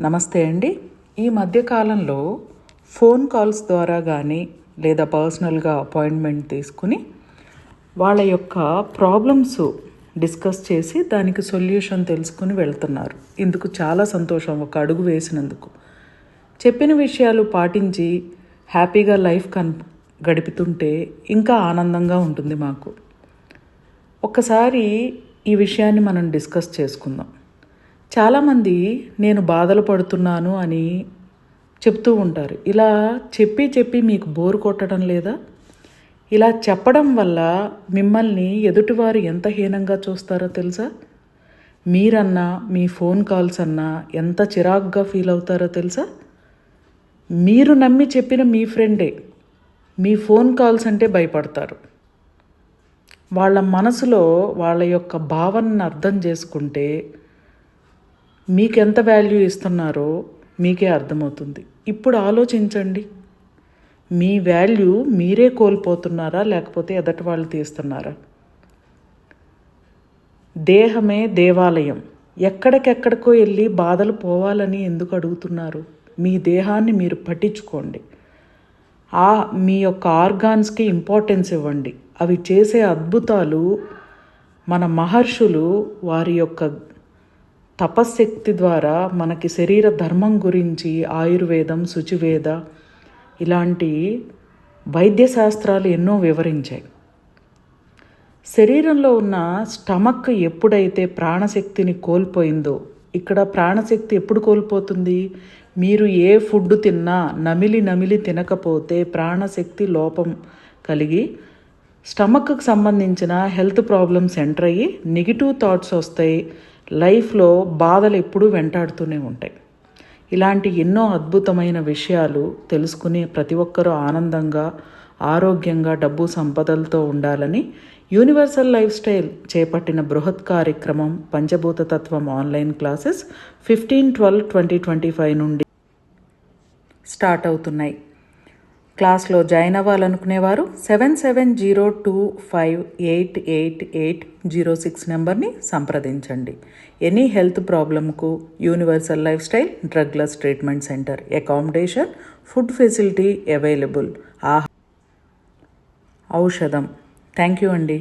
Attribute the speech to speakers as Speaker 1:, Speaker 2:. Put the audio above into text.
Speaker 1: నమస్తే అండి. ఈ మధ్యకాలంలో ఫోన్ కాల్స్ ద్వారా కానీ లేదా పర్సనల్గా అపాయింట్మెంట్ తీసుకుని వాళ్ళ యొక్క ప్రాబ్లమ్స్ డిస్కస్ చేసి దానికి సొల్యూషన్ తెలుసుకుని వెళ్తున్నారు. ఇందుకు చాలా సంతోషం, ఒక అడుగు వేసినందుకు. చెప్పిన విషయాలు పాటించి హ్యాపీగా లైఫ్ గడుపుతుంటే ఇంకా ఆనందంగా ఉంటుంది మాకు. ఒక్కసారి ఈ విషయాన్ని మనం డిస్కస్ చేసుకుందాం. చాలామంది నేను బాధలు పడుతున్నాను అని చెప్తూ ఉంటారు. ఇలా చెప్పి మీకు బోరు కొట్టడం లేదా? ఇలా చెప్పడం వల్ల మిమ్మల్ని ఎదుటివారు ఎంత హీనంగా చూస్తారో తెలుసా? మీరన్నా మీ ఫోన్ కాల్స్ అన్నా ఎంత చిరాకుగా ఫీల్ అవుతారో తెలుసా? మీరు నమ్మి చెప్పిన మీ ఫ్రెండే మీ ఫోన్ కాల్స్ అంటే భయపడతారు. వాళ్ళ మనసులో వాళ్ళ యొక్క భావనను అర్థం చేసుకుంటే మీకెంత వాల్యూ ఇస్తున్నారో మీకే అర్థమవుతుంది. ఇప్పుడు ఆలోచించండి, మీ వాల్యూ మీరే కోల్పోతున్నారా లేకపోతే ఎదటి వాళ్ళు తీస్తున్నారా? దేహమే దేవాలయం. ఎక్కడికెక్కడికో వెళ్ళి బాధలు పోవాలని ఎందుకు అడుగుతున్నారు? మీ దేహాన్ని మీరు పట్టించుకోండి. మీ యొక్క ఆర్గాన్స్కి ఇంపార్టెన్స్ ఇవ్వండి. అవి చేసే అద్భుతాలు మన మహర్షులు వారి యొక్క తపశ్శక్తి ద్వారా మనకి శరీర ధర్మం గురించి ఆయుర్వేదం, శుచివేద ఇలాంటి వైద్యశాస్త్రాలు ఎన్నో వివరించాయి. శరీరంలో ఉన్న స్టమక్ ఎప్పుడైతే ప్రాణశక్తిని కోల్పోయిందో, ఇక్కడ ప్రాణశక్తి ఎప్పుడు కోల్పోతుంది? మీరు ఏ ఫుడ్ తిన్నా నమిలి తినకపోతే ప్రాణశక్తి లోపం కలిగి స్టమక్కి సంబంధించిన హెల్త్ ప్రాబ్లమ్స్ ఎంటర్ అయ్యి నెగిటివ్ థాట్స్ వస్తాయి. లైఫ్లో బాధలు ఎప్పుడూ వెంటాడుతూనే ఉంటాయి. ఇలాంటి ఎన్నో అద్భుతమైన విషయాలు తెలుసుకుని ప్రతి ఒక్కరూ ఆనందంగా, ఆరోగ్యంగా, డబ్బు సంపదలతో ఉండాలని యూనివర్సల్ లైఫ్ స్టైల్ చేపట్టిన బృహత్ కార్యక్రమం పంచభూత తత్వం ఆన్లైన్ క్లాసెస్ 15/12/2025 నుండి స్టార్ట్ అవుతున్నాయి. క్లాస్లో జాయిన్ అవ్వాలనుకునేవారు 7702588806 నెంబర్ని సంప్రదించండి. ఎనీ హెల్త్ ప్రాబ్లంకు universal lifestyle drugless treatment centre, accommodation, food facility available, ఔషధం. థ్యాంక్ యూ అండి.